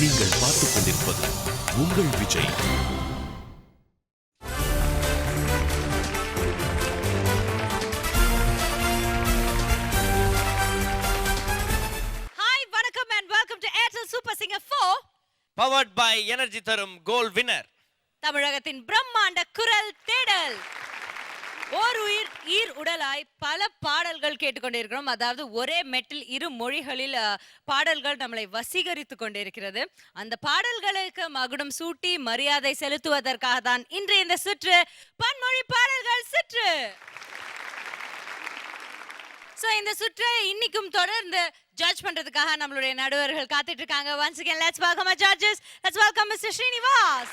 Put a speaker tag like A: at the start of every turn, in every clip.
A: நீங்கள் பார்த்துக் கொண்டிருப்பது உங்கள் விஜய்.
B: Hi, வணக்கம் and welcome to Airtel Super Singer 4,
C: powered by energy தரும் கோல் வின்னர்.
B: தமிழகத்தின் பிரம்மாண்ட குரல் தேடல். ஓர் உயிர் ஈர் உடலாய் பல பாடல்கள் கேட்டுக்கொண்டிருக்கிறோம். அதாவது ஒரே மெட்டில் இரு மொழிகளில் பாடல்கள் நம்மளை வசீகரித்து கொண்டிருக்கிறது. அந்த பாடல்களுக்கு மகுடம் சூட்டி மரியாதை செலுத்துவதற்காக தான் இன்று இந்த சுற்று பன்மொழி பாடல்கள் சுற்று. சோ இந்த சுற்றை இன்னைக்கும் தொடர்ந்து ஜட்ஜ் பண்றதுக்காக நம்மளுடைய நடுவர்கள் காத்துட்டு இருக்காங்க. Once again, let's welcome our judges. Let's welcome Mr. Srinivas.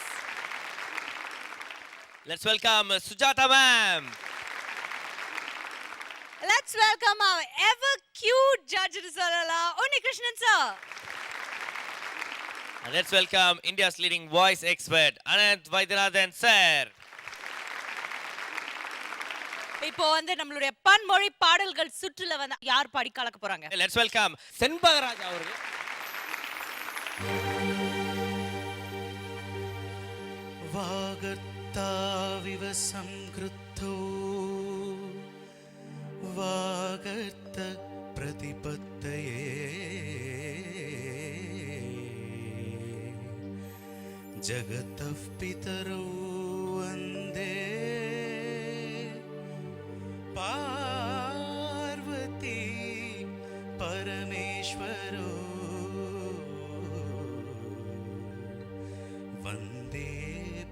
C: Let's welcome Sujata ma'am.
B: Let's welcome our ever cute judge Risalala, Onni Krishnan sir.
C: And let's welcome India's leading voice expert, Ananth Vaidyanathan sir.
B: இப்போ நம்மளுடைய பன்மொழி பாடல்கள் சுற்றுல யார் பாடி கலக்க போறாங்க?
C: Let's welcome Shenbagaraj அவர்கள்.
D: வாகர்த்தாவிவ சம்க்ருத்தோ வாகர்த்த பிரதிபத்தயே ஜகதः பிதரோ வந்தே பார்வதி பரமேஸ்வரோ வந்தே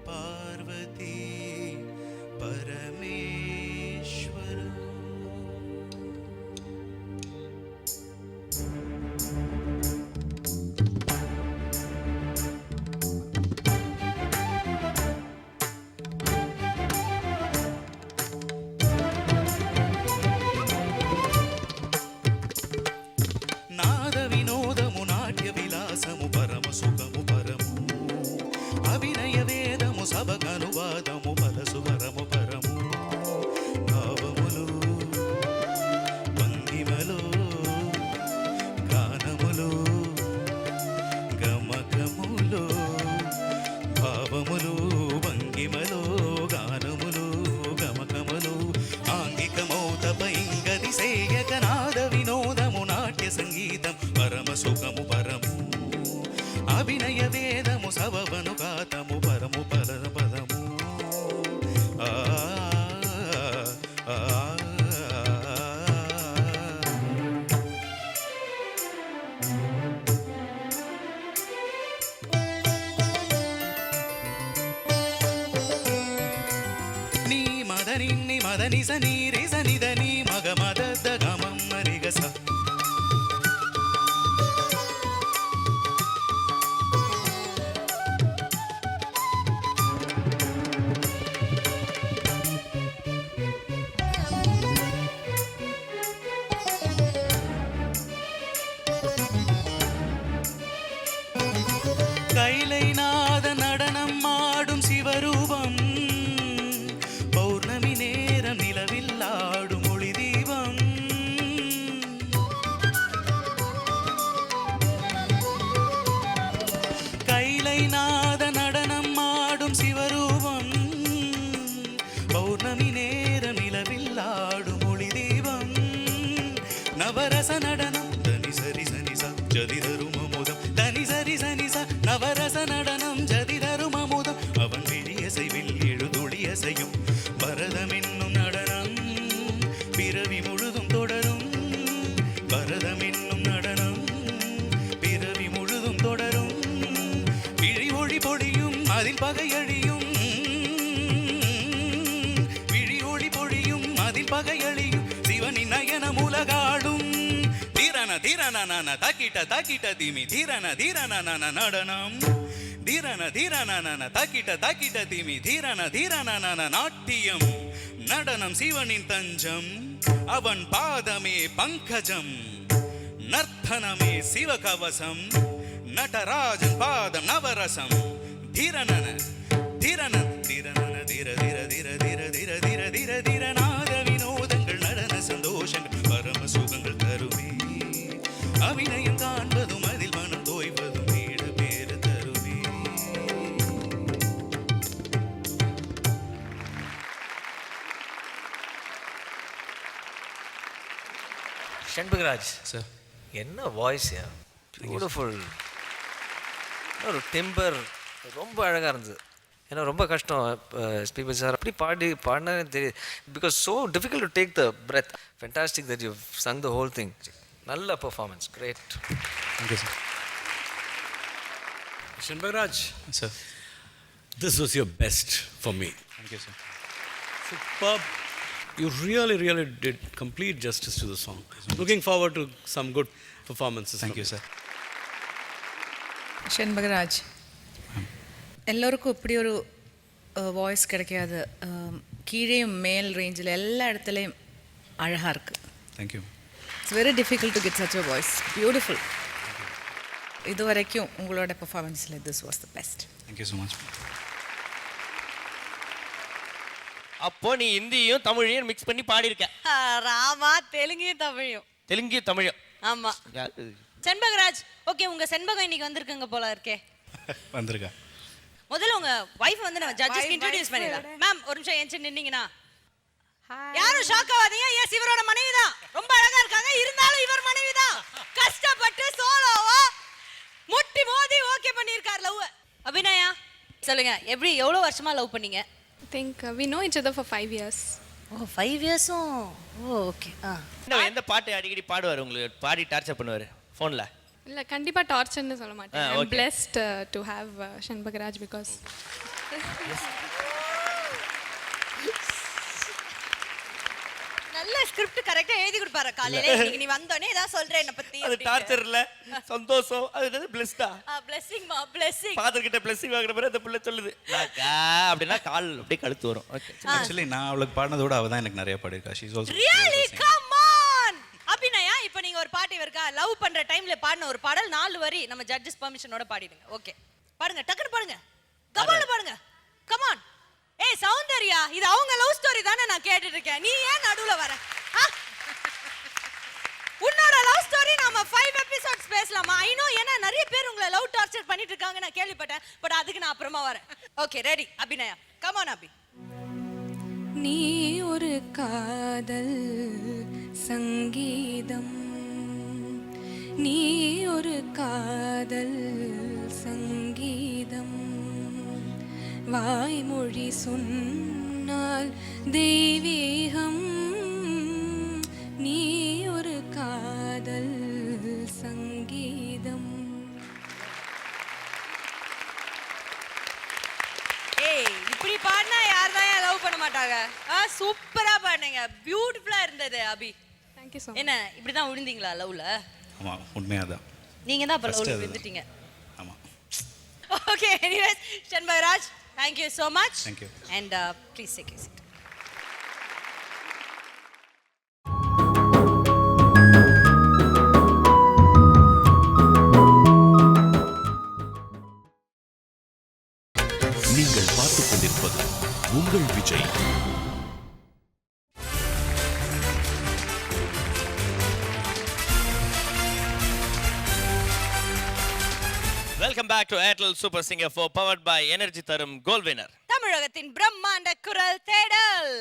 D: பார்வதி பரமேஸ்வரோ. నాద వినోదము నాట్య విలాసము పరమ సుఖము పరము అభినయ వేదము సభకనువాదము ఫలసువరము పరము భావములు భంగిమలో గానములు గమకములో భావములు భంగిమలో గానములు గమకములు ఆంగికమౌత పైంగది సేయక నాద వినోదము నాట్య సంగీతం పరమ సుఖము పరము అభినయ వేదము సవవను గాతము పరము పరమ పదము. నీ మదని మదని సని రి సని దని మగ మద గమం మరిగ స கைலைநாத நடனம் ஆடும் சிவரூபம் பௌர்ணமி நேரம் நிலவில் ஆடும் ஒளி தீபம் கைலைநாத நடனம் ஆடும் சிவரூபம் பௌர்ணமி நேரம் நிலவில் ஆடும் ஒளி தீபம் நவரச நடனம் தனி சரி சனி ச ஜதி தரும் அமுதம் தனி சரி சனி ச நவரச நடனம் ஜதி தரும் அமுதம் அவன் விழியசைவில் எழுதுளியசையும் பரதம் என்னும் நடனம் பிறவி முழுதும் தொடரும் பரதம் என்னும் நடனம் பிறவி முழுதும் தொடரும் விழி ஒளி பொழியும் அதில் பகையழியும் விழி ஒளி பொழியும் அதில் பகையழியும் சிவனின் நயனம் உலகாடும் தீரன தீரன தக்கிட்ட தக்கிட்ட திமி தீரன தீரன நடனம் தீரன தீரன தக்கிட்ட தக்கிட்ட திமி தீரன தீரன நாட்டியம் நடனம் சிவனின் தஞ்சம் அவன் பாதமே பங்கஜம் நர்த்தனமே சிவகவசம் நடராஜன் பாதம் நவரசம் தீரனன தீரன தீரனன தீர தீர தீர தீர தீர தீர தீர தீர நாத வினோதங்கள் நடன சந்தோஷங்கள் பரம சுகங்கள் தருமே அபிநயம் காண்பதும் அதில் மனம் தோய்வதும் வீடு பேர
E: செண்பகராஜ்
D: சார்
E: என்ன வாய்ஸ் பியூட்டிஃபுல். ஒரு டெம்பர் ரொம்ப அழகாக இருந்தது. ஏன்னா ரொம்ப கஷ்டம் எஸ்பிபி சார் அப்படி பாடினா தெரியுது. Because so difficult to take the breath. Fantastic that you sung the whole thing. நல்ல performance, great.
D: Thank you sir.
F: Shanbagraj,
D: Sir,
F: this was your best for me.
D: thank you, sir.
F: Superb. You really did complete justice to the song. Looking forward to some good performances.
D: Thank
F: from
D: you, sir.
G: Shanbagaraj, எல்லோருக்கும் இப்படி ஒரு voice கிடைக்காது. கீழேயும் மேல் ரேஞ்சில் எல்லா இடத்துலையும் அழகாக இருக்குது.
D: Thank you.
G: It's very difficult to get such a voice. Beautiful. இது வரைக்கும் உங்களோட பெர்ஃபார்மன்ஸில் this was the best.
D: Thank you so much.
C: அப்போ நீ ஹிந்தியும் தமிழையும் மிக்ஸ் பண்ணி பாடியிருக்க.
B: ராமா தெலுங்கையும் தமிழையும்.
C: தெலுங்கு தமிழும்.
B: ஆமா. செண்பகராஜ், ஓகே, உங்க செண்பகம் இன்னைக்கு வந்திருக்குங்க போல இருக்கே.
D: வந்திருக்கா?
B: முதல்ல உங்க வைஃப் வந்து நம்ம ஜட்ஜஸ்க்கு இன்ட்ரோடியூஸ் பண்ணிடலாம். மேம் ஒரு நிமிஷம் ஏஞ்சி நின்னீங்கன்னா. யாரும் ஷாக் ஆகாதீங்க. எஸ், இவரோட மனைவி தான். ரொம்ப அழகா இருக்காங்க. இருந்தாலும் இவர் மனைவி தான். கஷ்டப்பட்டு சோலோவா முட்டி மோதி ஓகே பண்ணிருக்கார் லவ். அபிநயா சொல்லுங்க, எப்படி எவ்வளவு வருஷமா லவ் பண்ணீங்க?
H: I think we know each other for 5 years.
B: Oh 5 இயர்ஸும். Oh okay.
C: இன்னும் எந்த பாட்டு அடிக்கடி பாடுவார் உங்களுக்கு? பாடி டார்ச்சர் பண்ணுவார் ஃபோனில்?
H: இல்ல கண்டிப்பா டார்ச்சர்னு சொல்ல மாட்டேன். I'm
C: okay.
H: blessed to have Shanbagraj because
B: நல்ல ஸ்கிரிப்ட் கரெக்ட்டா எழுதி கொடுப்பாரு. காலையில இன்னைக்கு நீ வந்தோனே ஏதா சொல்றே என்ன பத்தி.
C: அது டார்ச்சர் இல்ல, சந்தோஷம். அது என்னது பிளெஸ்டா?
B: blessing மா blessing.
C: ஃாதர் கிட்ட பிளெஸிங் வாங்குற மாதிரி அந்த புள்ள சொல்லுது. நாக்கா அப்படினா கால் அப்படியே கழுத்து வரும். ஓகே.
D: Actually நான் அவளுக்கு பாடினதை விட அவ தான் எனக்கு நிறைய பாடிருக்கா. She is also
B: Really? Come on. Abhinaya, இப்போ நீங்க ஒரு பாட்டு இருக்கா லவ் பண்ற டைம்ல பாடின ஒரு பாடல் 4 வரி நம்ம ஜட்ஜஸ் பெர்மிஷனோட பாடிடுங்க. ஓகே. பாடுங்க, டக்குனு பாடுங்க. கமான் பாடுங்க. கமான். ஏய் சௌந்தர்யா, இது அவங்க லவ் ஸ்டோரி தானே நான் கேட்டுட்டு இருக்கேன். நீ ஏன் நடுவுல வர? உன்னோட லவ் ஸ்டோரி நாம 5 எபிசோட்ஸ் பேசலாமா? ஐ நோ, ஏன்னா நிறைய பேர் உங்களை லவ் டார்ச்சர் பண்ணிட்டு இருக்காங்க நான் கேள்விப்பட்டேன். பட் அதுக்கு நான் அப்புறமா வரேன். Okay, ready Abhinaya. Come on Abhi.
H: நீ ஒரு காதல் சங்கீதம், நீ ஒரு காதல் சங்கீதம், வாய்மொழி சொன்னால் தெய்வீகம், நீ ஒரு காதல் சங்கீதம்.
B: ஏய், இப்படி பாடினா யார் தான் லவ் பண்ண மாட்டாங்க? சூப்பரா பாடுனீங்க. பியூட்டிஃபுல்லா இருந்தது அபி.
H: Thank you so much.
B: என்ன இப்படிதான் விழுந்தீங்களா லவ்ல?
D: ஆமா, உண்மையாதான்.
B: நீங்க தான் அப்ப
D: First
B: லவ்ல
D: அதுதான்.
B: விழுந்துட்டீங்க.
D: ஆமா.
B: Okay, anyways Shanbagraj, thank you so much.
D: Thank you.
B: And please take a seat.
A: நீங்கள் பார்த்துக் கொண்டிருப்பது உங்கள் Vijay.
C: Welcome back to Airtel super singer 4 powered by energy தரும் கோல் வினர்.
B: தமிழகத்தின் பிரம்மாண்ட குரல் தேடல்.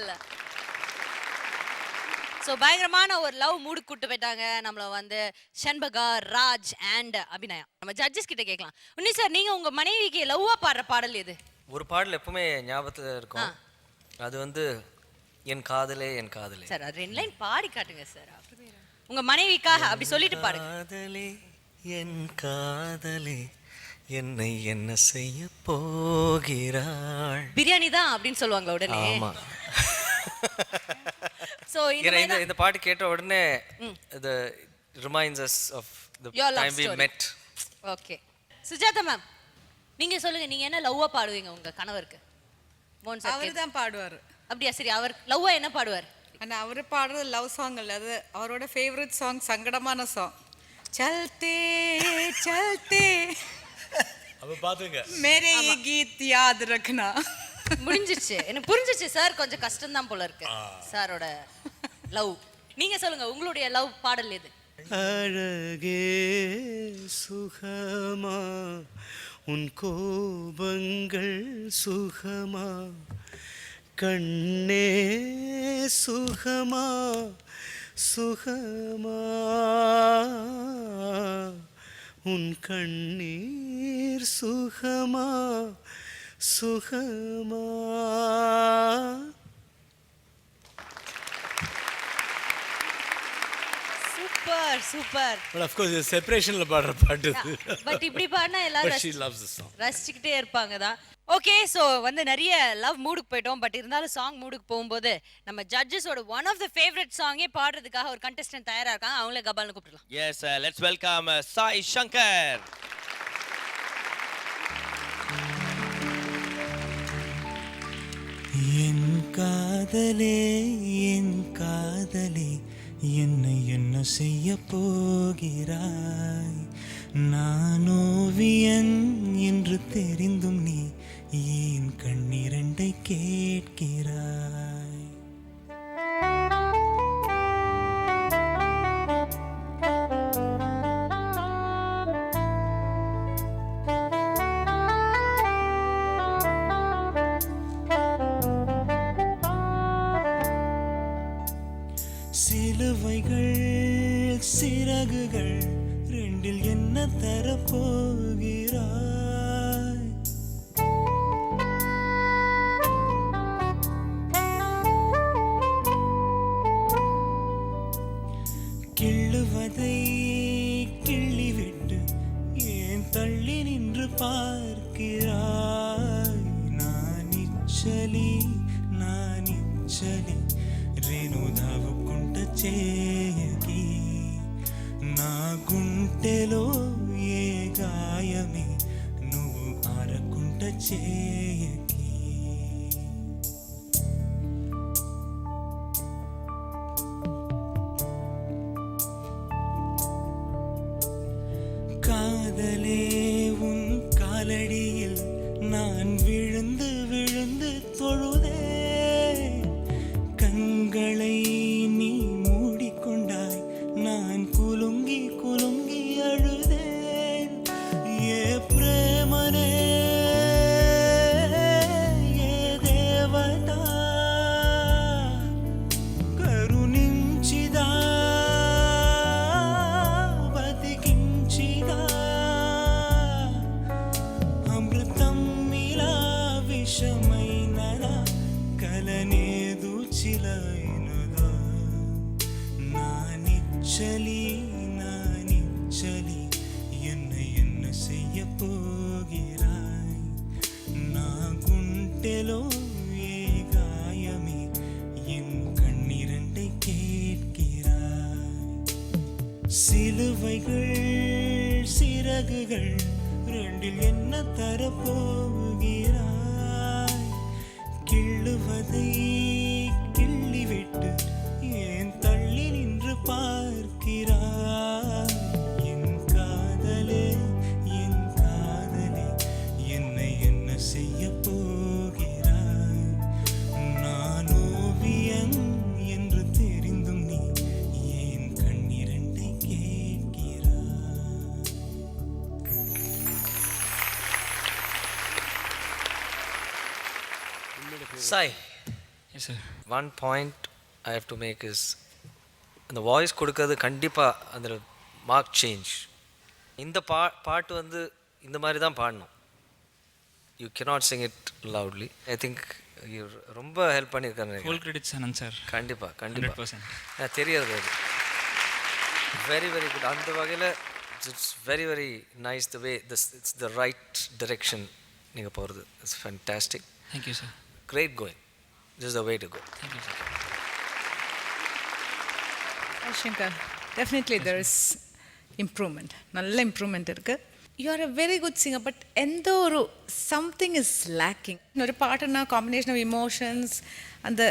B: சோ பயங்கரமான ஒரு லவ் மூடு கூட்டு போயிட்டாங்க நம்மள வந்து ஷண்பகா, ராஜ் அண்ட் அபிநயா. நம்ம ஜட்ஜஸ் கிட்ட கேட்கலாம். உன்னி சார், நீங்க உங்க மனைவிக்கு லவ்வா பாடுற பாடல் எது?
E: ஒரு பாடல் எப்பவுமே ஞாபகத்தில் இருக்கும். அது வந்து என் காதலே என் காதலே.
B: சார் அது 2 லைன் பாடி காட்டுங்க சார். உங்க மனைவிக்காக அப்படி சொல்லிட்டு பாருங்க.
E: காதலே என் காதலே என்னை என்ன செய்ய போகிறாள்.
B: பிரியாணி தான் அப்படின்னு சொல்லுவாங்க உடனே.
E: ஆமா.
B: சோ
E: இந்த பாட்டு கேட்ட உடனே இது reminds us of the
B: Your love
E: time we
B: story.
E: met.
B: Okay. Sujatha ma'am, நீங்க சொல்லுங்க, நீங்க என்ன லவ்வா பாடுவீங்க உங்க கணவருக்கு? மோன் சார்
G: அவர் தான் பாடுவார்.
B: அப்படியா? சரி, அவர் லவ்வா என்ன பாடுவார்?
G: ஆனால் அவர் பாடுறது லவ் சாங் இல்லை, அது அவரோட ஃபேவரட் சாங், சங்கடமான சாங். சல்தே சல்தே
F: அப்ப பாத்துங்க.
G: மேரே ये गीत याद रखना.
B: முடிஞ்சிச்சு, எனக்கு புரிஞ்சிச்சு சார். கொஞ்சம் கஷ்டம் தான் போல இருக்கு சாரோட லவ். நீங்க சொல்லுங்க, உங்களுடைய லவ் பாடல் எது?
F: அழகே சுகமா உன் கோபங்கள் சுகமா, கண்ணே சுகமா
D: சுகமா உன் கண்ணீர் சுகமா சுகமா.
B: Super super.
F: But of course, செப்பரேஷனில் பாடுற பாட்டு இது.
B: பட் இப்படி பாடினா
F: But
B: எல்லாரும்
F: she loves the song.
B: ரசிச்சுக்கிட்டே இருப்பாங்க தான். ஓகே, ஸோ வந்து நிறைய லவ் மூடுக்கு போயிட்டோம். பட் இருந்தாலும் சாங் மூடுக்கு போகும்போது நம்ம ஜட்ஜஸோட ஒன் ஆஃப் த ஃபேவரட் சாங்கே பாடுறதுக்காக ஒரு கண்டெஸ்டன்ட் தயாரா இருக்காங்க. அவங்களே கபால்னு கூப்பிடலாம்.
C: Yes, let's welcome Sai Shankar.
D: என் காதலே என் காதலே என்னை என்ன செய்ய போகிறாய்? நான் ஓவியன் என்று தெரிந்தும் நீ ஏன் கண்ணிரண்டை கேட்கிறாய்? சிலுவைகள் சிறகுகள் ரெண்டில் என்ன தரப்போகிறாய்? கிள்ளுவதை கிள்ளிவிட்டு ஏன் தள்ளி நின்று பார்க்கிறாய்? நான் இச்சலி రేణు దావుకుంట చేయకి నా గుంటెలో ఏ గాయమే నువ్వు ఆరకుంట చేయకి. காதலே உன் காலடியில் நான் விழுந்து விழுந்து தொழுதேன். கண்களை நீ மூடிக்கொண்டாய், நான் குலுங்கி குலுங்கி அழுதேன். ஏ பிரேமனே ఏ దేవతా కరుణించిదా బతికించిదా అమృతం ఇలా విషమైనదా కలనేదు చిలైనదా? నానిచ్చలి என்னை என்ன செய்ய போகிறாய்? నా గుంటెలో ఏ గాయమే என் கண்ணிரண்டை கேட்கிறாய்? சிலுவைகள் சிறகுகள் ரெண்டில் என்ன தரப்போகிறாய்? கிள்ளுவதை கிள்ளிவிட்டு ஏன் தள்ளி நின்று பார்க்கிறாய்? என் காதலே என்னை என்ன செய்ய போகிறாய்? நான் ஓவியன் என்று தெரிந்தும் நீ ஏன் கண்ணிரண்டை கேட்கிறாய்?
E: Sai,
I: Yes, sir.
E: one point I have to make is அந்த வாய்ஸ் கொடுக்கறது கண்டிப்பாக அந்த மார்க் சேஞ்ச். இந்த பாட்டு வந்து இந்த மாதிரி தான் பாடணும். You cannot sing it loudly. I think you ரொம்ப ஹெல்ப் பண்ணியிருக்காரு.
I: Full credits Anand sir.
E: கண்டிப்பாக
I: 100%.
E: தெரியாது அது வெரி வெரி குட். அந்த வகையில் it's very very nice the way it's the right direction நீங்கள் போகிறது. It's fantastic.
I: Thank you, sir.
E: Great going. This is the way to go.
I: Thank you, sir.
G: Shankar, definitely there is improvement. நல்ல improvement இருக்கு. You are a very good singer, but எந்த ஒரு something is lacking. ஒரு பாட்டுனா combination of emotions அந்த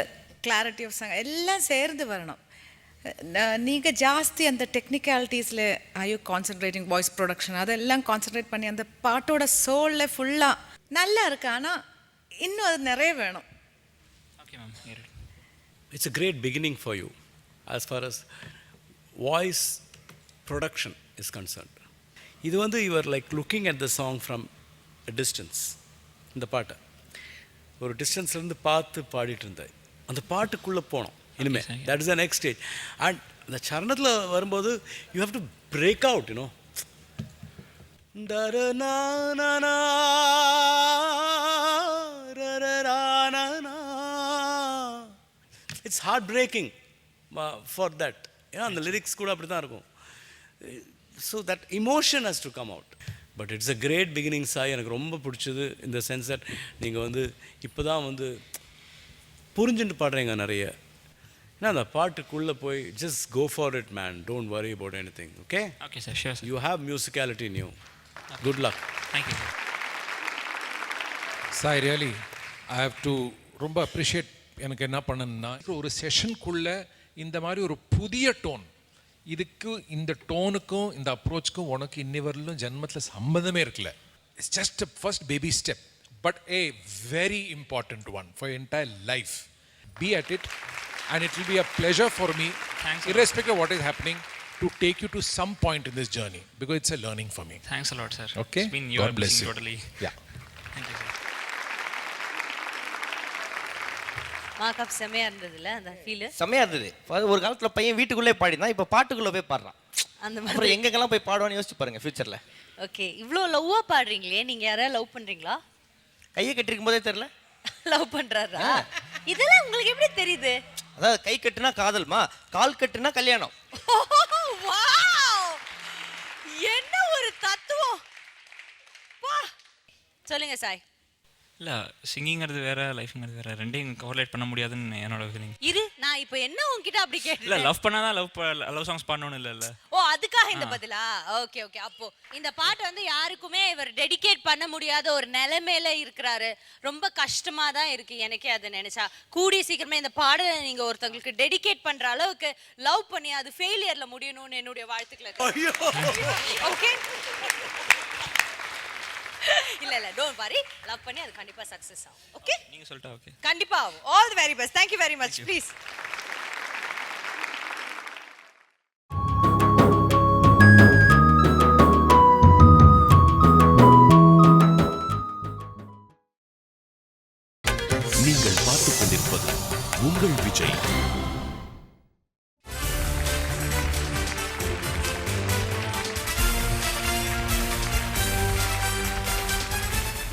G: clarity of song எல்லாம் சேர்ந்து வரணும். நீங்கள் ஜாஸ்தி அந்த டெக்னிக்காலிட்டிஸில் are you concentrating voice production அதெல்லாம் கான்சென்ட்ரேட் பண்ணி அந்த பாட்டோட சோலில் ஃபுல்லாக நல்லா இருக்கு. ஆனால் இன்னும் அது நிறைய வேணும்.
I: Okay, ma'am. Hear it.
F: It's a great beginning for you as far as voice production is concerned. இது வந்து you are like looking at the song from a distance. இந்த பாட்டை ஒரு டிஸ்டன்ஸ்லேருந்து பார்த்து பாடிட்டு இருந்தேன். அந்த பாட்டுக்குள்ளே போனோம் இனிமேல்.
I: Okay, sir.
F: That is the next stage. And அந்த சரணத்தில் வரும்போது you have to break out you know. It's heart breaking for that. ஏன்னா அந்த லிரிக்ஸ் கூட அப்படி தான் இருக்கும். So that emotion has to come out. But it's a great beginning Sai. எனக்கு ரொம்ப பிடிச்சது இந்த சென்ஸ் தட் நீங்கள் வந்து இப்போ தான் வந்து புரிஞ்சுட்டு பாடுறீங்க நிறைய. ஏன்னா அந்த பாட்டுக்குள்ளே போய் just go for it man, don't worry about anything. Okay
I: okay sir, sure sir.
F: You have musicality in you. Good luck.
I: Thank you sir.
J: Sai really I have to ரொம்ப அப்ரிஷியேட். எனக்கு என்ன பண்ணணும்னா ஒரு செஷனுக்குள்ளே இந்த மாதிரி ஒரு புதிய டோன், இதுக்கு இந்த டோனுக்கும் இந்த அப்ரோச்சுக்கும் உனக்கு இன்னி வரலும் ஜென்மத்தில் சம்மந்தமே இருக்குல்ல. It's just first baby step but a very important one for entire life. Be at it and it will be a pleasure for me, irrespective of what is happening, to take you to some point in this journey because it's a learning for me.
I: Thanks a lot, sir.
J: Okay?
I: It's been your
J: God bless
I: blessing
J: you.
I: totally.
J: Yeah.
I: Thank you, sir.
B: Markup செமையா இருந்ததுல அந்த feel.
C: செமையா இருந்தது. ஒரு காலத்துல பையன் வீட்டுக்குள்ளே பாடினா இப்போ பாட்டுக்குள்ளே போய் பாடுறான்.
B: அந்த
C: அப்புறம்
B: மாதிரி
C: எங்கெங்கெல்லாம் போய் பாடுவான்னு யோசிச்சு பாருங்க ஃபியூச்சர்ல.
B: ஓகே, இவ்ளோ லவ்வா பாடுறீங்களே, நீங்க யாரையா லவ் பண்றீங்களா?
C: கையை கட்டிருக்கும் போதே தெரியல
B: லவ் பண்றாரா? இதெல்லாம் உங்களுக்கு எப்படி தெரியுது?
C: அதாவது கை கட்டுனா காதல்மா, கால் கட்டுனா கல்யாணம்.
B: வாவ், என்ன ஒரு தத்துவம். வா, சொல்லுங்க சாய்.
I: இல்லை, சிங்கிங்கிறது வேற, லைஃப்ங்கிறது வேற, ரெண்டையும் கோரிலேட் பண்ண முடியாதுன்னு என்னோட ஃபீலிங்.
B: இரு, நான் இப்போ என்ன உன்கிட்ட அப்படி
I: இல்லை,
B: கேட்டேன்?
I: லவ் பண்ணாதான் லவ் சாங்ஸ் பாடணும்னு இல்லை.
B: ஓ, அதுக்காக இந்த பதிலா? Okay okay. அப்போ இந்த பாட்டு வந்து யாருக்குமே இவர் டெடிகேட் பண்ண முடியாத ஒரு நிலைமையில இருக்கிறாரு. ரொம்ப கஷ்டமா தான் இருக்கு எனக்கே அதை நினைச்சா. கூடிய சீக்கிரமே இந்த பாடலை நீங்க ஒருத்தங்களுக்கு டெடிகேட் பண்ற அளவுக்கு லவ் பண்ணி அது ஃபெயிலியர்ல முடியணும்னு என்னுடைய வாழ்த்துக்களை. ஓகே, இல்ல இல்ல, டோன்ட் வரி, லவ் பண்ணி அது கண்டிப்பா சக்சஸ் ஆகும். ஓகே,
I: நீங்க சொல்லிட்டா ஓகே,
B: கண்டிப்பா ஆகும். All the very best. Thank you very much. Please.
A: நீங்கள் பார்த்துக் கொண்டிருப்பது உங்கள் Vijay.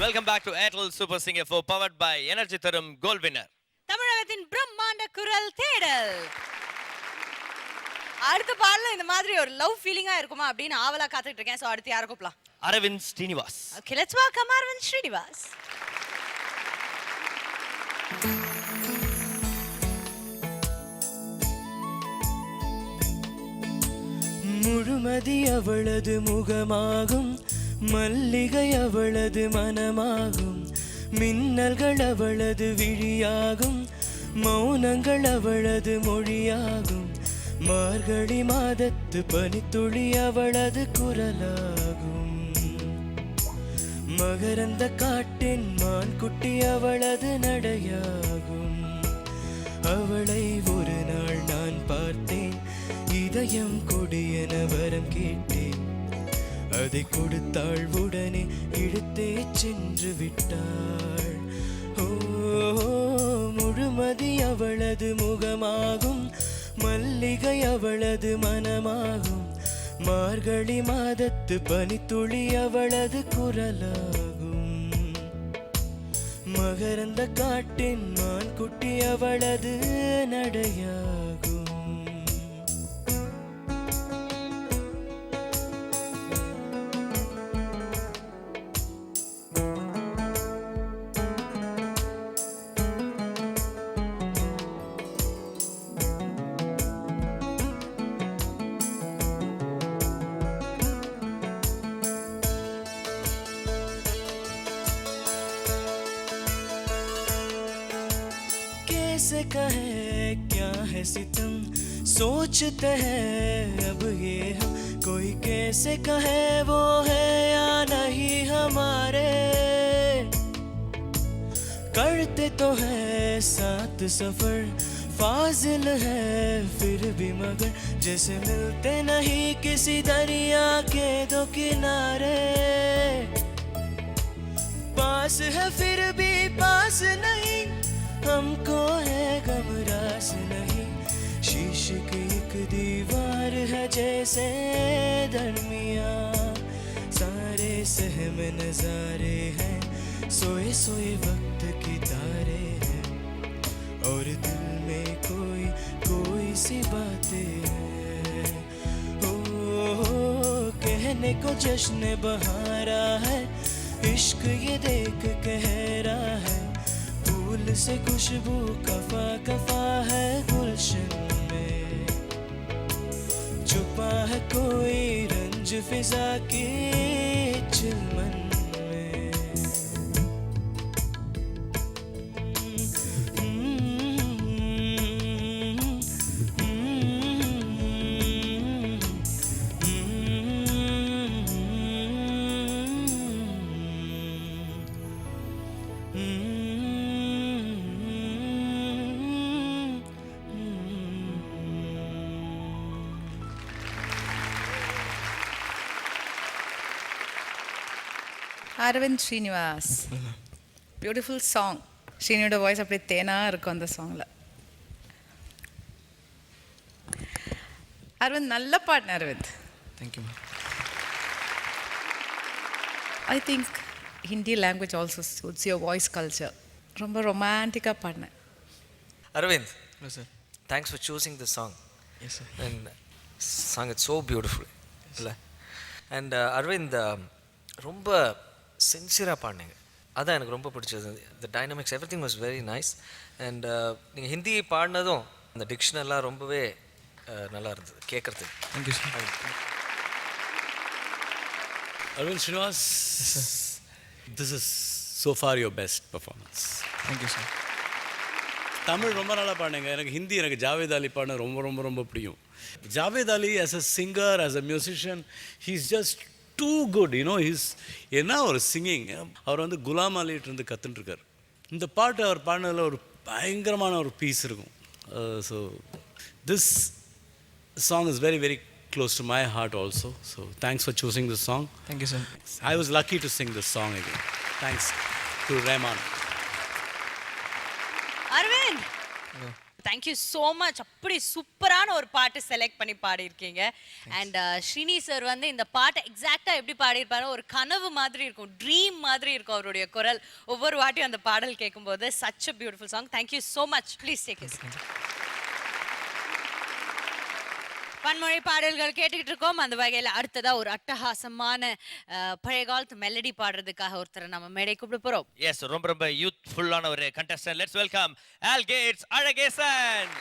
C: Welcome back to Airtel super singer 4 powered by energy தரும் கோல்ட் வின்னர்.
B: தமிழகத்தின் பிரம்மாண்ட குரல் தேடல். அடுத்த பாடல இந்த மாதிரி ஒரு லவ் ஃபீலிங்கா இருக்குமா அப்படின்னு ஆவலா காத்துட்டு இருக்கேன். சோ அடுத்து யாரை கூப்பிடலாம்?
C: Aravind Srinivas.
B: Okay, let's welcome Aravind Srinivas.
D: முழுமதி அவளது முகமாகும், மல்லிகை அவளது மனமாகும், மின்னல்கள் அவளது விழியாகும், மௌனங்கள் அவளது மொழியாகும், மார்கழி மாதத்து பனித்துளி அவளது குரலாகும், மகரந்த காட்டின் மான் குட்டி அவளது நடையாகும். அவளை ஒரு நாள் நான் பார்த்தேன், இதயம் கொடியென வரம் கேட்டேன், அதை கொடுத்தாள், உடனே இழுத்தே சென்று விட்டாள். ஓ, முழுமதி அவளது முகமாகும், மல்லிகை அவளது மனமாகும், மார்கழி மாதத்து பனித்துளி அவளது குரலாகும், மகரந்த காட்டின் மான் குட்டி அவளது நடையாகும். कैसे कहे क्या है सितम, सोचते हैं अब ये हम, कोई कैसे कहे वो है या नहीं हमारे, करते तो है साथ सफर, फाजिल है फिर भी मगर, जैसे मिलते नहीं किसी दरिया के दो किनारे, पास है फिर भी पास नहीं, हमको है गम रास नहीं, शीश इश्क एक दीवार है जैसे दरमिया, सारे सहम नजारे हैं, सोए सोए वक्त की तारे हैं, और दिल में कोई कोई सी बातें हैं। ओ कहने को जश्न बहारा है, इश्क ये देख कह रहा है, फूल से खुशबू कफा कफा है गुलशन में, छुपा है कोई रंज फिजा की चिलमन में।
G: Aravind Srinivas, beautiful song. ஸ்ரீனியோட வாய்ஸ் அப்படியே தேனாக இருக்கும் அந்த சாங்கில். அரவிந்த் நல்ல பாடின Aravind.
E: Thank you ma'am.
G: I think Hindi language also suits your voice culture. ரொம்ப ரொமான்டிக்காக பாடினேன்.
E: Aravind,
I: hello sir.
E: Thanks for choosing the song.
I: Yes sir.
E: And song it's so beautiful இல்லை? அண்ட் அரவிந்த் ரொம்ப சின்சியராக பாடினீங்க, அதான் எனக்கு ரொம்ப பிடிச்சது. The dynamics everything was very nice. And நீங்கள் ஹிந்தி பாடினதும் அந்த டிக்ஷனெல்லாம் ரொம்பவே நல்லா இருந்தது கேட்குறதுக்கு.
I: Thank you sir.
F: Arvind Srinivas, this is so far your best performance.
I: Thank you sir.
F: Tamil ரொம்ப நல்லா பாடுங்க. எனக்கு ஹிந்தி, எனக்கு ஜாவேத் அலி பாடின ரொம்ப ரொம்ப ரொம்ப பிடிக்கும். ஜாவேத் அலி as a singer, as a musician, he's just too good, you know. He's என்ன ஒரு சிங்கிங். அவர் வந்து குலாம் அலிகிட்டேருந்து கற்றுட்டுருக்கார். இந்த பாட்டு அவர் பாடினதில் ஒரு பயங்கரமான ஒரு பீஸ் இருக்கும். So this song is very very close to my heart also. So thanks for choosing this song.
I: Thank you sir.
F: I was lucky to sing this song again. Thanks to Rahman.
B: Aravind, thank you so much. அப்படி சூப்பரான ஒரு பாட்டு select பண்ணி பாடியிருக்கீங்க. And Srini sir வந்து இந்த பாட்டை எக்ஸாக்டாக எப்படி பாடியிருப்பாரு, ஒரு கனவு மாதிரி இருக்கும், ட்ரீம் மாதிரி இருக்கும் அவருடைய குரல். ஒவ்வொரு வாட்டியும் அந்த பாடல் கேட்கும்போது such a beautiful song. Thank you so much. Please take it. பன்மொழி பாடல்கள் கேட்டுக்கிட்டு இருக்கோம். அந்த வகையில் அடுத்ததா ஒரு அட்டகாசமான பழைய காலத்து மெலடி பாடுறதுக்காக ஒருத்தரை நம்ம மேடை கூப்பிட போறோம்.
C: எஸ், ரொம்ப ரொம்ப யூத்ஃபுல்லான ஒரு contestant. Let's welcome all gates Alagesan.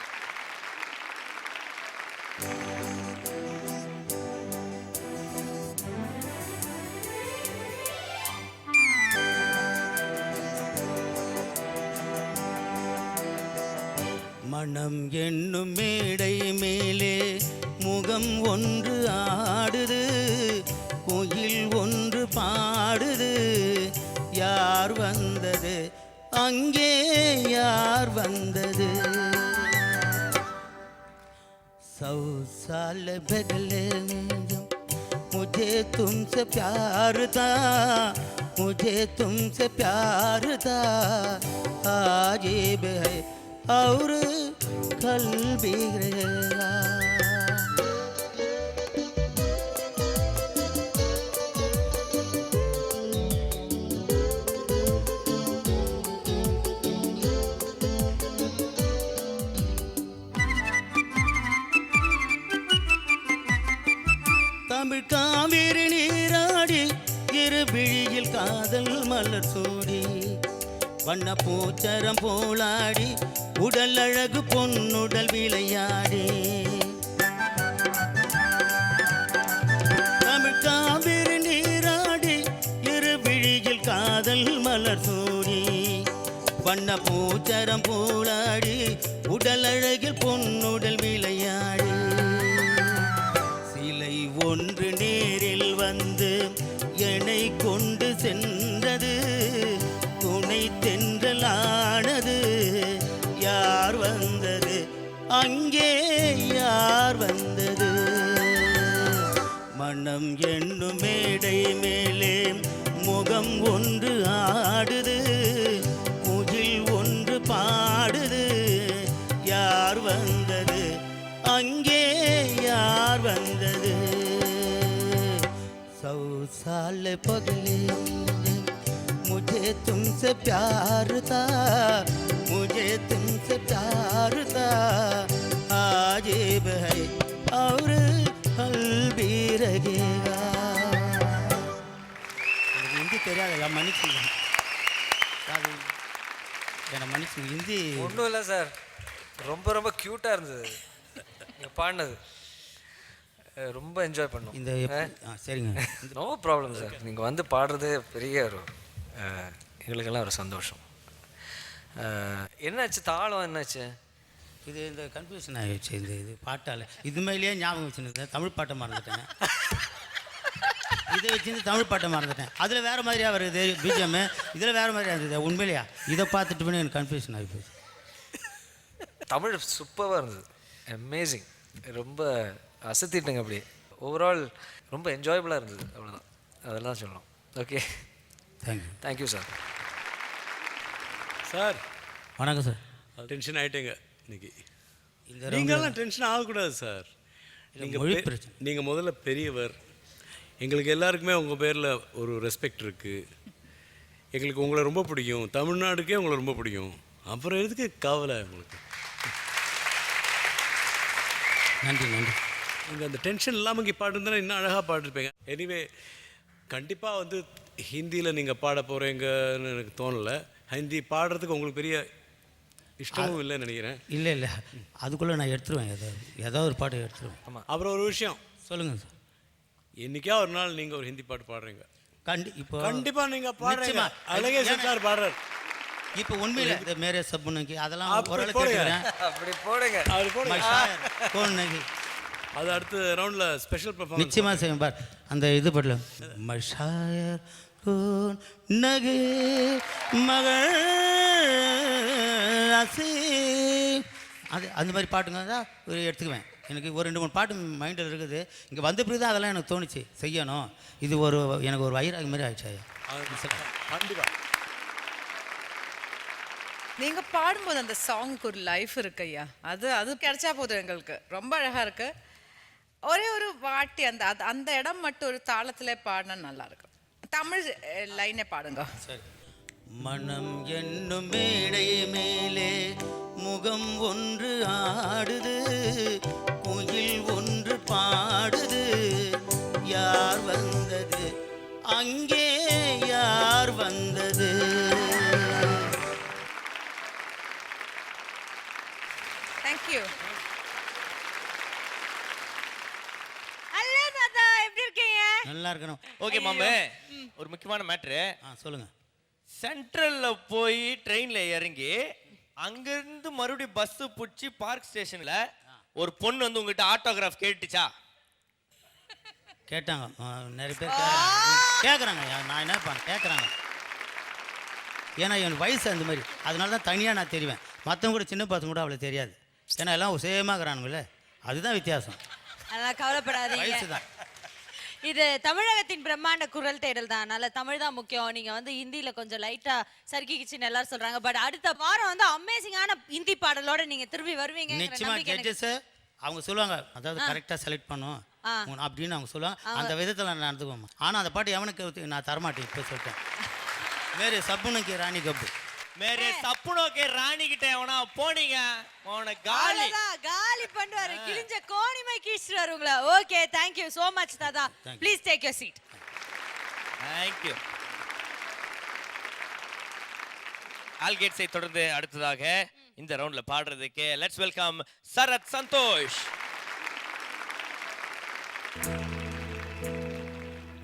D: மனம் என்னும் மேடை மேலே முகம் ஒன்று ஆடுது, குயில் ஒன்று பாடுது, யார் வந்தது அங்கே, யார் வந்தது? 100 साल बदले मुझे तुमसे प्यार था, मुझे तुमसे प्यार था, आज भी है और कल भी रहेगा. தமிழ் காவிரி நீராடி இரு விழியில் காதல் மலர் சூடி, வண்ண பூச்சரம் போலாடி உடல் அழகு பொன்னுடல் விளையாடி, தமிழ் காவிரி நீராடி இரு விழியில் காதல் மலர் சூடி, வண்ண பூச்சரம் போலாடி உடல் அழகில் பொன்னுடல் விளையாடி, சிலை ஒன்று நேரில் வந்து என்னை கொண்டு சென்றது, துணை தென்றலானது, யார் வந்தது அங்கே, யார் வந்தது? மனம் என்னும் மேடை மேலே முகம் ஒன்று ஆடுது, முகில் ஒன்று பாடுது, யார் வந்தது அங்கே,
K: साल पगले मुझे तुमसे प्यार था, मुझे तुमसे प्यार था, आजीब है और कल भी रहेगा. எனக்கு ஹிந்தி தெரியாதுல்ல, மன்னிச்சுங்க. சாரி, என்னை மன்னிச்சுங்க. ஹிந்தி
E: ஒன்றும் இல்லை சார், ரொம்ப ரொம்ப க்யூட்டாக இருந்தது நீங்கள் பாடினது. ரொம்ப என்ஜாய் பண்ணோம்.
K: இந்த சரிங்க,
E: நோ ப்ராப்ளம் சார். நீங்கள் வந்து பாடுறது பெரிய ஒரு எங்களுக்கெல்லாம் ஒரு சந்தோஷம். என்னாச்சு தாளம் என்னாச்சு?
K: இது இந்த கன்ஃபியூஷன் ஆகிடுச்சு. இது பாட்டால் இது மேலேயே ஞாபகம் வச்சுருந்தேன், தமிழ் பாட்டை மறந்துட்டேன். இதை வச்சுருந்து தமிழ் பாட்டை மறந்துட்டேன். அதில் வேறு மாதிரியாக வருது பிஜிஎம், இதில் வேறு மாதிரியாக இருந்தது. உண்மையிலையா இதை பார்த்துட்டு பண்ணி எனக்கு கன்ஃபியூஷன் ஆகி போச்சு.
E: தமிழ் சூப்பராக இருந்தது, அமேசிங். ரொம்ப அசத்திட்டுங்க. அப்படி ஓவரால் ரொம்ப என்ஜாயபுளாக இருந்தது, அவ்வளோதான். அதெல்லாம் சொல்லணும். Okay,
K: thank you.
E: Thank you sir.
F: Sir
K: வணக்கம் சார்.
F: டென்ஷன் ஆகிட்டேங்க இன்னைக்கு.
K: இந்த
F: நீங்கள்லாம் டென்ஷன் ஆகக்கூடாது சார்.
K: மொழி பிரச்சனை.
F: நீங்கள் முதல்ல பெரியவர், எங்களுக்கு எல்லாருக்குமே உங்கள் பேரில் ஒரு ரெஸ்பெக்ட் இருக்குது. எங்களுக்கு உங்களை ரொம்ப பிடிக்கும், தமிழ்நாடுக்கே உங்களை ரொம்ப பிடிக்கும். அப்புறம் எதுக்கு கவலை உங்களுக்கு?
K: நன்றி நன்றி.
F: நீங்கள் அந்த டென்ஷன் இல்லாமல் இங்கே பாடுறதுனா இன்னும் அழகாக பாடிருப்பீங்க. எனிவே கண்டிப்பாக வந்து ஹிந்தியில் நீங்கள் பாட போகிறீங்கன்னு எனக்கு தோணலை. ஹிந்தி பாடுறதுக்கு உங்களுக்கு பெரிய இஷ்டமும் இல்லைன்னு நினைக்கிறேன்.
K: இல்லை இல்லை, அதுக்குள்ளே நான் எடுத்துருவேன், ஏதாவது ஒரு பாட்டு எடுத்துருவேன்.
F: ஆமாம். அப்புறம் ஒரு விஷயம்
K: சொல்லுங்கள் சார்.
F: என்றைக்கா ஒரு நாள் நீங்கள் ஒரு ஹிந்தி பாட்டு பாடுறீங்க.
K: இப்போ
F: கண்டிப்பாக நீங்கள் பாடுறீங்க. அழகே சார் பாடுறார்.
K: இப்போ உண்மையில் இந்த மேரே சப்புனுக்கு அதெல்லாம் ஓரளவுக்கு கேட்குறேன்.
E: அப்படி போடுங்க,
F: அப்படி போடுங்க. அது அடுத்த ரவுண்டில் ஸ்பெஷல் பெர்ஃபார்மன்ஸ்
K: நிச்சயமாக செய்வேன் பார். அந்த இது பாடல மஷாயர் நகே மகள் அது அந்த மாதிரி பாட்டுங்க தான் ஒரு எடுத்துக்குவேன். எனக்கு ஒரு 2-3 பாட்டு மைண்டில் இருக்குது. இங்கே வந்த பிறகு தான் அதெல்லாம் எனக்கு தோணுச்சு செய்யணும். இது எனக்கு ஒரு வைராக மாதிரி ஆயிடுச்சு.
F: கண்டிப்பாக
G: நீங்கள் பாடும்போது அந்த சாங்க்கு ஒரு லைஃப் இருக்கு ஐயா. அது கிடைச்சா போதும் எங்களுக்கு. ரொம்ப அழகாக இருக்கு. ஒரே ஒரு வாட்டி அந்த அந்த இடம் மட்டும் ஒரு தாளத்தில் பாடினா நல்லா இருக்கும். தமிழ் லைனே பாடுங்க.
K: சரி. மனம் என்னும் மேடை மேலே முகம் ஒன்று ஆடுது, குயில் ஒன்று பாடுது, யார் வந்தது அங்கே, யார் வந்தது?
G: தேங்க்யூ.
B: அல்லே தாத்தா, எப்படி இருக்கீங்க?
K: நல்லா இருக்கணும்.
C: ஓகே மாமே, ஒரு முக்கியமான மேட்ரு.
K: சொல்லுங்க.
C: சென்ட்ரல்ல போய் ட்ரெயின்ல இறங்கி அங்கிருந்து மறுபடியும் பஸ் பிடிச்சி பார்க் ஸ்டேஷன்ல ஒரு பொண்ணு வந்து உங்ககிட்ட ஆட்டோகிராஃப் கேட்டுச்சா?
K: கேட்டாங்க. நிறைய பேர் கேட்குறாங்க. நான் என்ன பண்ண கேட்குறாங்க. ஏன்னா என் வயசு அந்த மாதிரி, அதனால தான் தனியாக நான் தெரிவேன். மற்றவங்க கூட சின்ன பசங்க கூட அவ்வளோ தெரியாது. ஏன்னா எல்லாம் சேமாக்குறானுங்களே, அதுதான் வித்தியாசம்.
B: அதெல்லாம் கவலைப்படாதீங்க,
K: வயசு தான்.
B: இது தமிழகத்தின் பிரம்மாண்ட குரல் தேடல் தான். அதனால தமிழ் தான் முக்கியம். நீங்க வந்து ஹிந்தியில கொஞ்சம் லைட்டா சறுக்கிக்கிச்சுன்னு எல்லாரும் சொல்றாங்க. பட் அடுத்த வாரம் வந்து அமேசிங்கான ஹிந்தி பாடலோட நீங்க திரும்பி வருவீங்க.
K: நிச்சயமா ஜட்ஜஸ் அவங்க சொல்லுவாங்க, அதாவது கரெக்டாக செலக்ட் பண்ணும் அப்படின்னு அவங்க சொல்லுவாங்க. அந்த விதத்தில் நான் நடந்துக்குவோம். ஆனால் அந்த பாட்டு எவனுக்கு நான் தரமாட்டேன். இப்போ சொல்லிட்டேன். வேறு சப்புனுக்கு ராணி கப்பு,
C: மேரே சப்புனோக்கே ராணி கிட்ட எவனா போனீங்க அவனை காலி
B: காலி பண்ணுவாரு. கிழிஞ்ச கோணிமை கீழ்ச்சிடுவாரு உங்களை. ஓகே, தேங்க்யூ சோ மச் தாதா. Please take your seat.
C: Thank you. ஆல்கேட்ஸை தொடர்ந்து அடுத்ததாக இந்த ரவுண்ட்ல பாடுறதுக்கு லெட்ஸ் வெல்கம் சரத் சந்தோஷ்.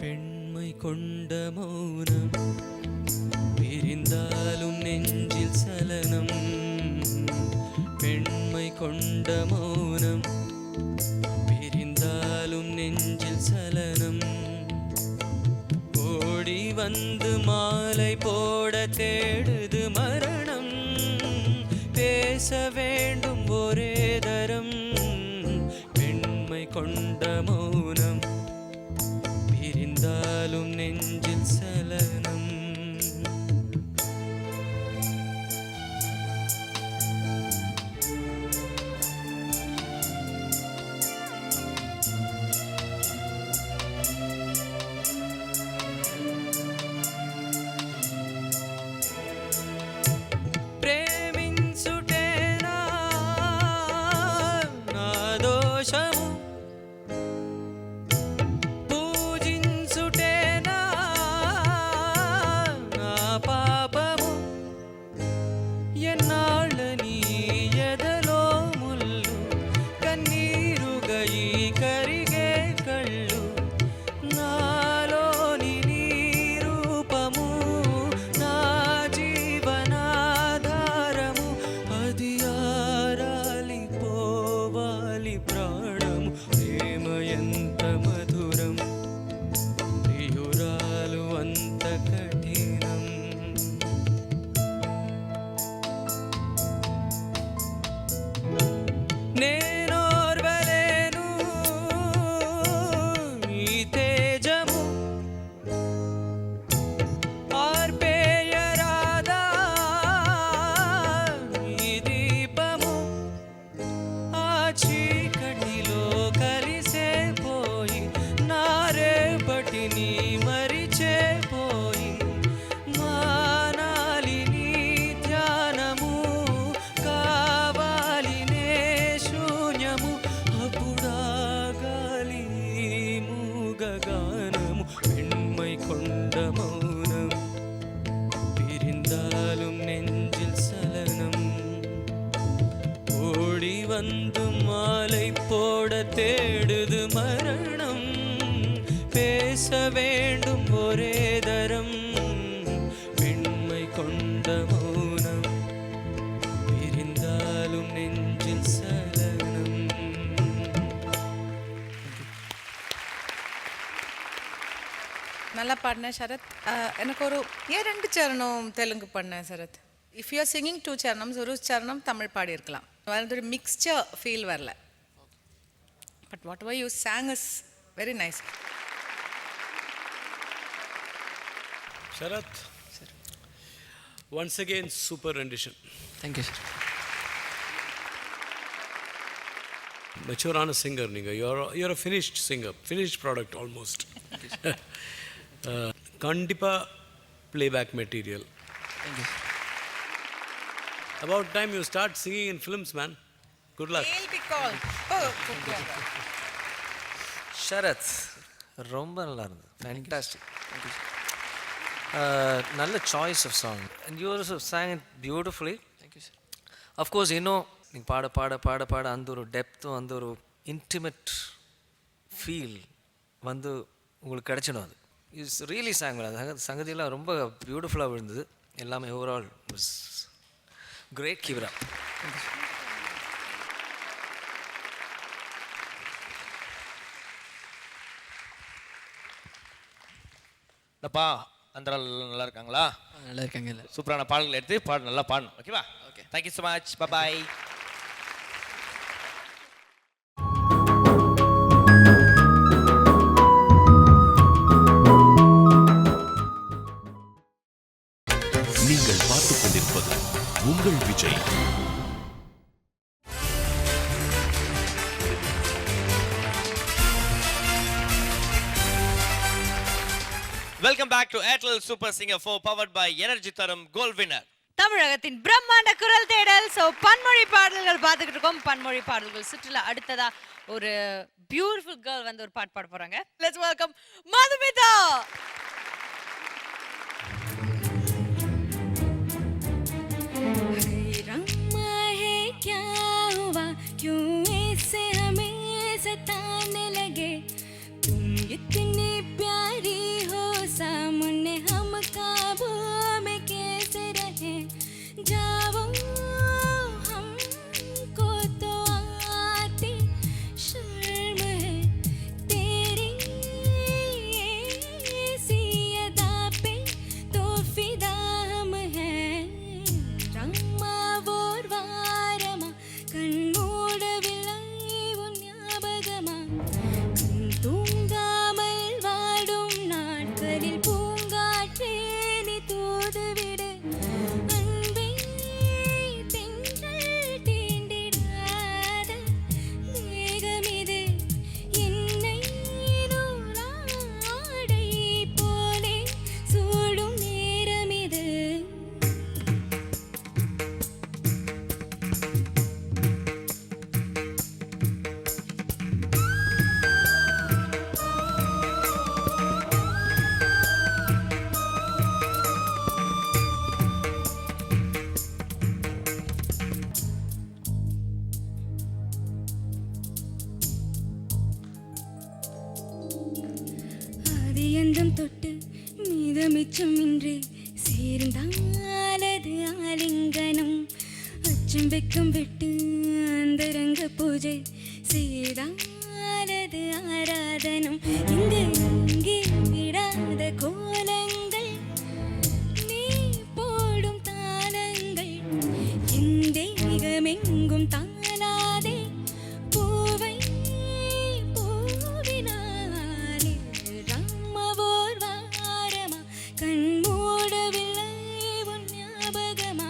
L: பெண்மை கொண்ட மௌனம் பிரிந்தாலும் நெஞ்சில் சலனம், பெண்மை கொண்ட மௌனம் பிரிந்தாலும் நெஞ்சில் சலனம், ஓடி வந்து மாலை போட தேடுது மரணம், பேச வேண்டும் ஒரே தரம், பெண்மை கொண்ட மௌனம் பிரிந்தாலும் நெஞ்சில் சலனம். வந்த மௌனம் பிரிந்தாலும் நெஞ்சில் சலனம்.
G: நல்லா பாடினேன் சரத். எனக்கு ஒரு ஏன் 2 சரணம் தெலுங்கு பண்ணேன் Sharath. If you are singing 2 சரணம் ஒரு சரணம் தமிழ் பாடியிருக்கலாம். ஒரு மிக்ஸ்சர் ஃபீல் வரல. But whatever you sang is very nice.
F: Sharath, once again super rendition.
L: Thank you, sir.
F: மெச்சூரான சிங்கர் நீங்கள். You're a finished singer, finished product almost. கண்டிப்பாக playback material. About time you start singing in films man. Good luck.
E: Sharath ரொம்ப நல்லா இருந்தது. Fantastic. நல்ல choice of song. And you also song it beautifully.
L: Thank you, sir.
E: Of course இன்னும் நீங்கள் பாட பாட பாட பாட அந்த ஒரு டெப்த்தும் அந்த ஒரு இன்டிமேட் ஃபீல் வந்து உங்களுக்கு கிடைச்சிடும். அது இட்ஸ் ரியலி சாங். அது சங்கதியெல்லாம் ரொம்ப பியூட்டிஃபுல்லாக விழுந்தது. எல்லாமே overall was great. Keep it up.
C: என்னப்பா அந்த நல்லா இருக்காங்களா?
L: நல்லா இருக்காங்க இல்லை?
C: சூப்பரான பாடல்கள் எடுத்து நல்லா பாடணும். ஓகேவா? Okay, thank you so much. Bye.
A: நீங்கள் பார்த்துக் கொண்டிருப்பது உங்கள் Vijay.
C: Welcome back to Airtel super singer 4 powered by energy தரும் கோல்ட் வின்னர்.
B: தமிழகத்தின் பிரம்மாண்ட குரல் தேடல். ஸோ பன்மொழி பாடல்கள் பார்த்துக்கிட்டு இருக்கோம். பன்மொழி பாடல்கள் சுற்றுலா அடுத்ததா ஒரு பியூட்டிஃபுல் கேர்ள் வந்து ஒரு பாட்டு பாட போறாங்க. Let's welcome Madhumitha.
H: रम्मा है क्या हुआ, क्यों ऐसे हमें सताने लगे, तुम इतनी प्यारी हो सामने हम काबू में कैसे रहे, जाओ हमको तो आती शर्म है, तेरी ऐसी अदा पे तो फिदा हम हैं. ரம்மா ஓர் வாரமா கண்மூடவில்லை உன் ஞாபகமா, கண் தூங்காமல் வாடும் நாட்களில் பூங்காற்றே நீ தூதுவிடு, அன்பே தென்றல் தீண்டிடாத மேகமிது, என்னை நூலாடை போலே சூடும் நேரமிது. ஆதியந்தம் தொட்டு மீதமிச்சமின்றி சேர்ந்தாலது ஆலிங்கனம், அச்சம் வெக்கம் விட்டு அந்தரங்க பூஜை செய்தாலது ஆராதனம், இங்கு இங்கே விடாத கோலங்கள் நீ போடும் தாளங்கள், என் தேகமெங்கும் தாளாதே பூவை பூவினாலே, ரம்மவோர் வாரமா கண் மூடவில்லை உன் ஞாபகமா,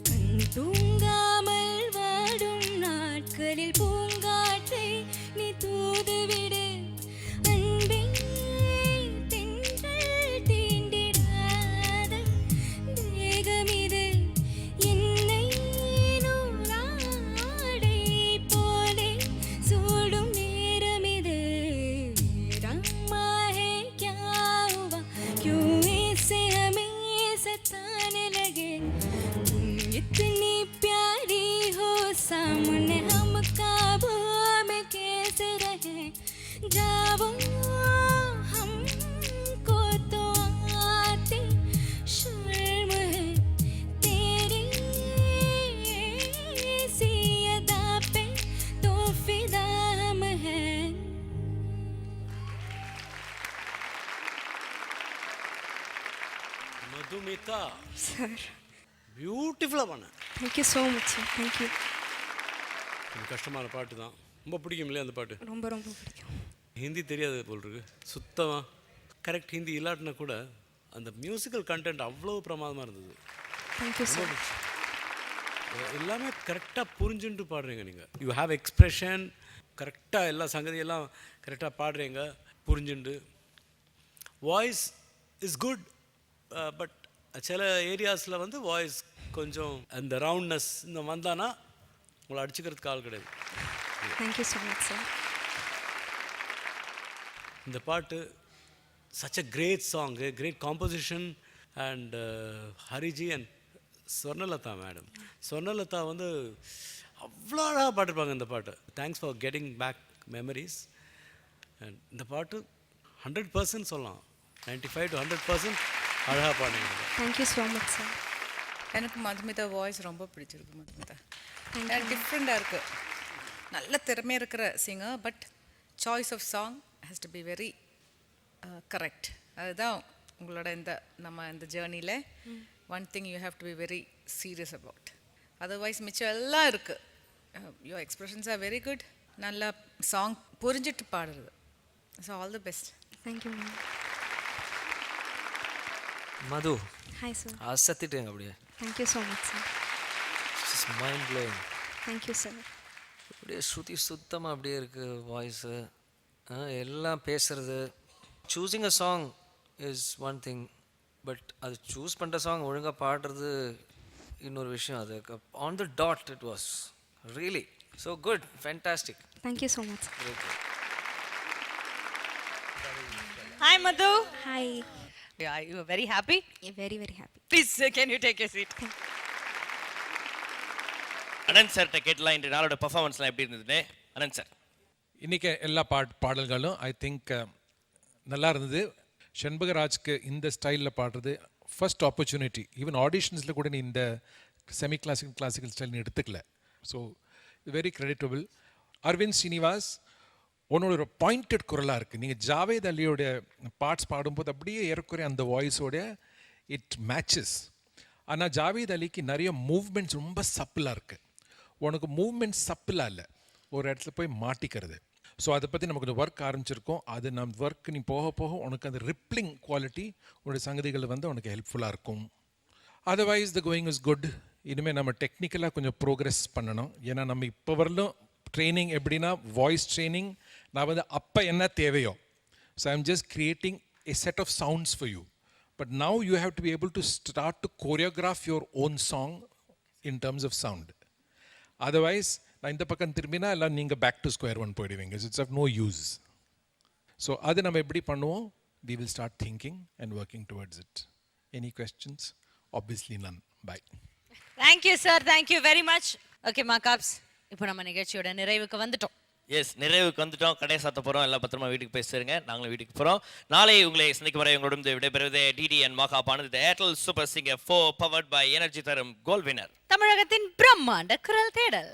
H: கண் தூங்காமல் வாடும் நாட்களில் பூங்காற்றை நீ தூதுவிடு, அன்பே தென்றல் தீண்டிடாத தேகமிது, என்னை நூலாடை போலே சூடும் நேரமிது. ரம்மா है क्या हुआ, क्यों ऐसे हमें सताने लगे, तुम इतनी प्यारी हो सामने हम काबू में कैसे रहे, जाओ हमको तो आती शर्म है,
F: மதுமிதா
H: சார்
F: பியூட்டிஃபுல்லாக பண்ண.
H: Thank you so much sir. Thank you.
F: கொஞ்சம் கஷ்டமான பாட்டு தான். ரொம்ப பிடிக்கும் இல்லையா அந்த பாட்டு?
H: ரொம்ப ரொம்ப பிடிக்கும்.
F: ஹிந்தி தெரியாது போல் இருக்கு சுத்தமாக. கரெக்ட் ஹிந்தி இல்லாட்டினா கூட அந்த மியூசிக்கல் கண்டென்ட் அவ்வளோ பிரமாதமாக இருந்தது.
H: Thank you sir.
F: எல்லாமே கரெக்டாக புரிஞ்சுட்டு பாடுறீங்க நீங்கள். யூ ஹாவ் எக்ஸ்ப்ரெஷன், கரெக்டாக எல்லா சங்கதியெல்லாம் கரெக்டாக பாடுறீங்க புரிஞ்சுண்டு. வாய்ஸ் இஸ் குட், பட் சில ஏரியாஸில் வந்து வாய்ஸ் கொஞ்சம் அந்த ரவுண்ட்னஸ் இந்த வந்தானா உங்களை அடிச்சுக்கிறதுக்கு ஆள் கிடையாது.
H: Thank you so much sir.
F: இந்த பாட்டு such a great song, a great composition, and Hariji and Swarnalatha madam. Swarnalatha வந்து அவ்வளோ அழகாக பாட்டிருப்பாங்க இந்த பாட்டு. Thanks for getting back memories. And இந்த பாட்டு 100% சொல்லலாம், 95 to 100% அழகாக பாடுங்க.
H: Thank you so much sir.
G: எனக்கு மதுமிதா வாய்ஸ் ரொம்ப பிடிச்சிருக்கு. மதுமிதா டிஃப்ரெண்டாக இருக்குது. நல்ல திறமை இருக்கிற singer, but choice of song has to be very correct. அதுதான் உங்களோட நம்ம இந்த ஜேர்னியில் one thing you have to be very serious about. Otherwise மிச்சம் எல்லாம் இருக்குது. Your expressions are very good. நல்லா சாங் புரிஞ்சிட்டு பாடுறது. So all the best.
H: Thank you ma'am.
E: Madhu
H: hi sir.
E: அசத்திட்டேங்க அப்படியே.
H: Thank you so much sir.
E: It's mind blowing.
H: Thank you sir.
E: அப்படியே ஸ்ருதி சுத்தமாக அப்படியே இருக்குது வாய்ஸு, எல்லாம் பேசுறது. Choosing a song is one thing, but அது சூஸ் பண்ணுற சாங் ஒழுங்காக பாடுறது இன்னொரு விஷயம். அது on the dot it was really so good, fantastic.
H: Thank you so much.
B: Hi Madhu.
H: Hi.
B: Yeah, you are very happy?
H: Very very happy.
B: Please, can you take a seat?
C: Anand சார்கிட்ட கேட்டலாம் இன்று நாளோட பெர்ஃபார்மன்ஸ்லாம் எப்படி இருந்ததுன்னு. அனந்த் சார்,
J: இன்றைக்கி எல்லா பாடல்களும் ஐ திங்க் நல்லா இருந்தது. ஷண்பகராஜ்க்கு இந்த ஸ்டைலில் பாடுறது ஃபர்ஸ்ட் ஆப்பர்ச்சுனிட்டி. ஈவன் ஆடிஷன்ஸில் கூட நீ இந்த செமி கிளாசிக்கல் ஸ்டைல் நீ எடுத்துக்கல. So very creditable. Aravind Srinivas, உன்னோட ஒரு பாயிண்டட் குரலாக இருக்குது. நீங்கள் ஜாவேத் அலியோட பார்ட்ஸ் பாடும்போது அப்படியே ஏறக்குறைய அந்த வாய்ஸோட இட் மேட்சஸ். ஆனால் ஜாவேத் அலிக்கு நிறைய மூவ்மெண்ட்ஸ் ரொம்ப சப்பிளாக இருக்குது. உனக்கு மூவ்மெண்ட் சப்பிளாக இல்லை, ஒரு இடத்துல போய் மாட்டிக்கிறது. ஸோ அதை பற்றி நமக்கு கொஞ்சம் ஒர்க் ஆரம்பிச்சிருக்கோம். அது நம்ம ஒர்க் நீ போக போக உனக்கு அந்த ரிப்ளிங் குவாலிட்டி உன்னுடைய சங்கதிகள் வந்து உனக்கு ஹெல்ப்ஃபுல்லாக இருக்கும். Otherwise the going is good. இனிமேல் நம்ம டெக்னிக்கலாக கொஞ்சம் ப்ரோக்ரெஸ் பண்ணணும். ஏன்னா நம்ம இப்போ வரலும் ட்ரைனிங் எப்படின்னா வாய்ஸ் ட்ரைனிங் நான் வந்து அப்போ என்ன தேவையோ. So I am just creating a set of sounds for you. But now you have to be able to start to choreograph your own song in terms of sound. Otherwise, நான் இந்த பக்கம் திரும்பினா எல்லாம் நீங்கள் பேக் டு ஸ்கொயர் ஒன் போயிடுவீங்க. It's of no use. So அது நம்ம எப்படி பண்ணுவோம்? We will start thinking and working towards it. Any questions? Obviously none. Bye.
B: Thank you sir. Thank you very much. Okay Makaps, இப்போ நம்ம நிகழ்ச்சியோட நிறைவுக்கு வந்துட்டோம்.
C: எஸ், நிறைவுக்கு வந்துட்டோம். கடையை சாத்த போகிறோம். எல்லாம் பத்திரமா வீட்டுக்கு போய் சேருங்க. நாங்களும் வீட்டுக்கு போகிறோம். நாளை உங்களை சந்திக்கும் வரை உங்களோட விடைபெறுவது டிடி அண்ட் மாகாப் ஆனது. Airtel super singer 4 powered by energy தரும் கோல் வினர்,
B: தமிழகத்தின் பிரம்மாண்ட குரல் தேடல்.